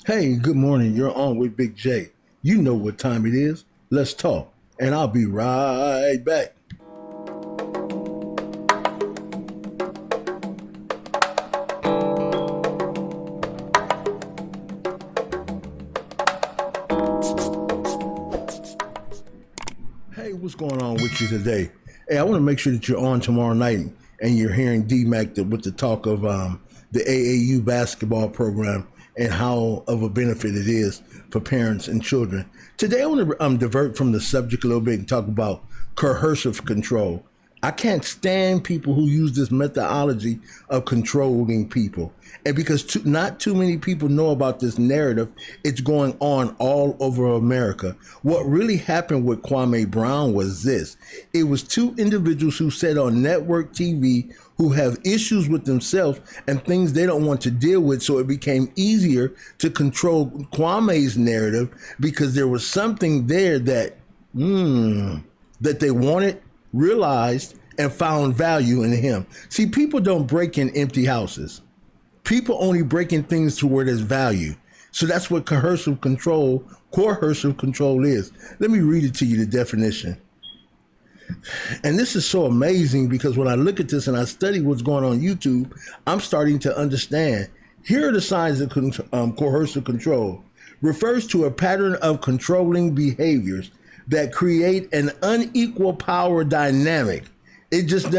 Hey, good morning. You're on with Big J. You know what time it is. Let's talk. And I'll be right back. Hey, what's going on with you today? Hey, I want to make sure that you're on tomorrow night and you're hearing D-Mac with the talk of the AAU basketball program and how of a benefit it is for parents and children. Today, I want to divert from the subject a little bit and talk about coercive control. I can't stand people who use this methodology of controlling people. And because not too many people know about this narrative, it's going on all over America. What really happened with Kwame Brown was this. It was two individuals who said on network TV who have issues with themselves and things they don't want to deal with. So it became easier to control Kwame's narrative because there was something there that they wanted, realized, and found value in him. See, people don't break in empty houses. People only break in things to where there's value. So that's what coercive control is. Let me read it to you, the definition. And this is so amazing because when I look at this and I study what's going on YouTube, I'm starting to understand. Here are the signs of coercive control. Refers to a pattern of controlling behaviors that create an unequal power dynamic. It just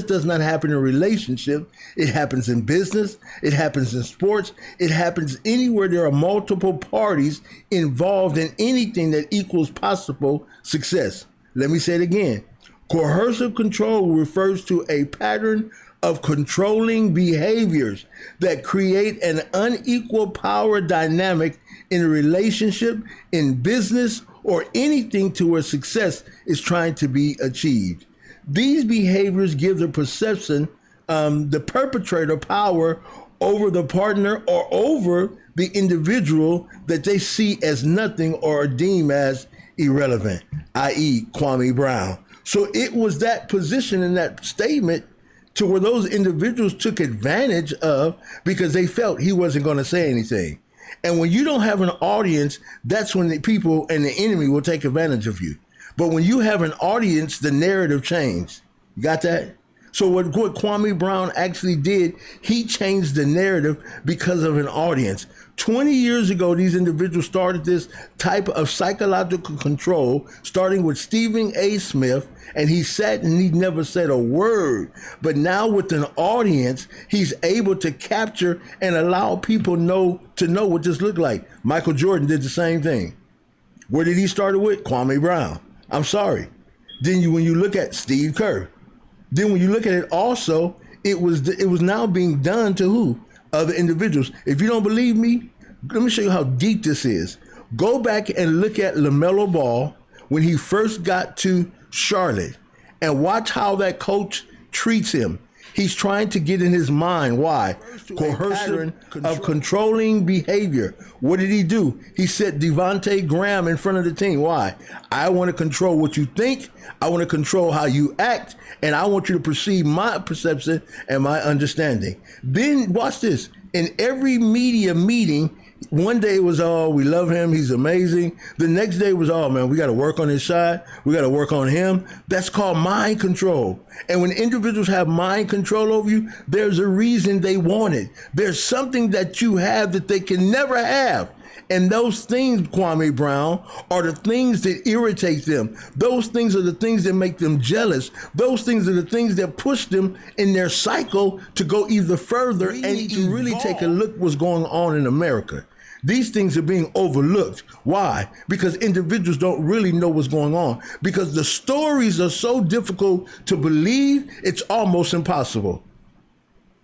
does not happen in a relationship. It happens in business. It happens in sports. It happens anywhere there are multiple parties involved in anything that equals possible success. Let me say it again. Coercive control refers to a pattern of controlling behaviors that create an unequal power dynamic in a relationship, in business, or anything to where success is trying to be achieved. These behaviors give the perception, the perpetrator power over the partner or over the individual that they see as nothing or deem as irrelevant, i.e. Kwame Brown. So it was that position in that statement to where those individuals took advantage of because they felt he wasn't going to say anything. And when you don't have an audience, that's when the people and the enemy will take advantage of you. But when you have an audience, the narrative changed. You got that? So what Kwame Brown actually did, he changed the narrative because of an audience. 20 years ago, these individuals started this type of psychological control, starting with Stephen A. Smith, and he sat and he never said a word. But now with an audience, he's able to capture and allow people to know what this looked like. Michael Jordan did the same thing. Where did he start it with? Kwame Brown. I'm sorry. Then when you look at Steve Kerr, then when you look at it also, it was now being done to who? Other individuals. If you don't believe me, let me show you how deep this is. Go back and look at LaMelo Ball when he first got to Charlotte and watch how that coach treats him. He's trying to get in his mind. Why? Coercion of controlling behavior. What did he do? He set Devontae Graham in front of the team. Why? I want to control what you think. I want to control how you act. And I want you to perceive my perception and my understanding. Then watch this. In every media meeting, one day it was, oh, we love him, he's amazing. The next day was, oh man, we got to work on his shot. We got to work on him. That's called mind control. And when individuals have mind control over you, there's a reason they want it. There's something that you have that they can never have. And those things, Kwame Brown, are the things that irritate them. Those things are the things that make them jealous. Those things are the things that push them in their cycle to go either further and to really take a look what's going on in America. These things are being overlooked. Why? Because individuals don't really know what's going on. Because the stories are so difficult to believe, it's almost impossible.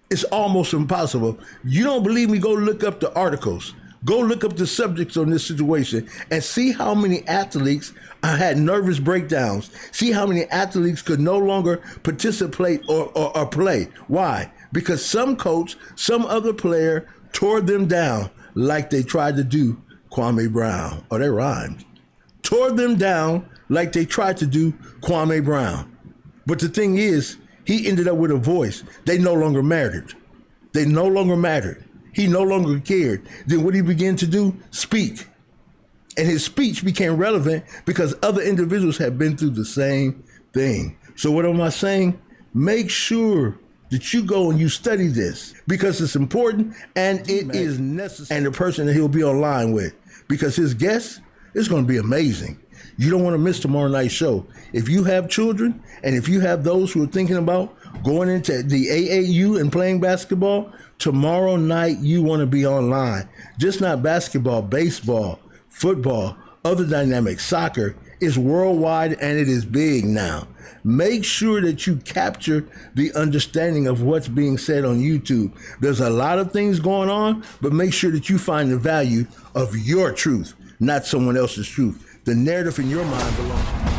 It's almost impossible. You don't believe me? Go look up the articles. Go look up the subjects on this situation and see how many athletes had nervous breakdowns. See how many athletes could no longer participate or play. Why? Because some coach, some other player tore them down like they tried to do Kwame Brown. Oh, that rhymed. Tore them down like they tried to do Kwame Brown. But the thing is, he ended up with a voice. They no longer mattered. They no longer mattered. He no longer cared. Then what he began to do? Speak. And his speech became relevant because other individuals had been through the same thing. So what am I saying? Make sure that you go and you study this because it's important and it is necessary. And the person that he'll be online with, because his guest is going to be amazing. You don't want to miss tomorrow night's show. If you have children and if you have those who are thinking about going into the AAU and playing basketball, tomorrow night you want to be online. Just not basketball, baseball, football, other dynamics, soccer is worldwide and it is big now. Make sure that you capture the understanding of what's being said on YouTube. There's a lot of things going on, but make sure that you find the value of your truth, not someone else's truth. The narrative in your mind belongs to you.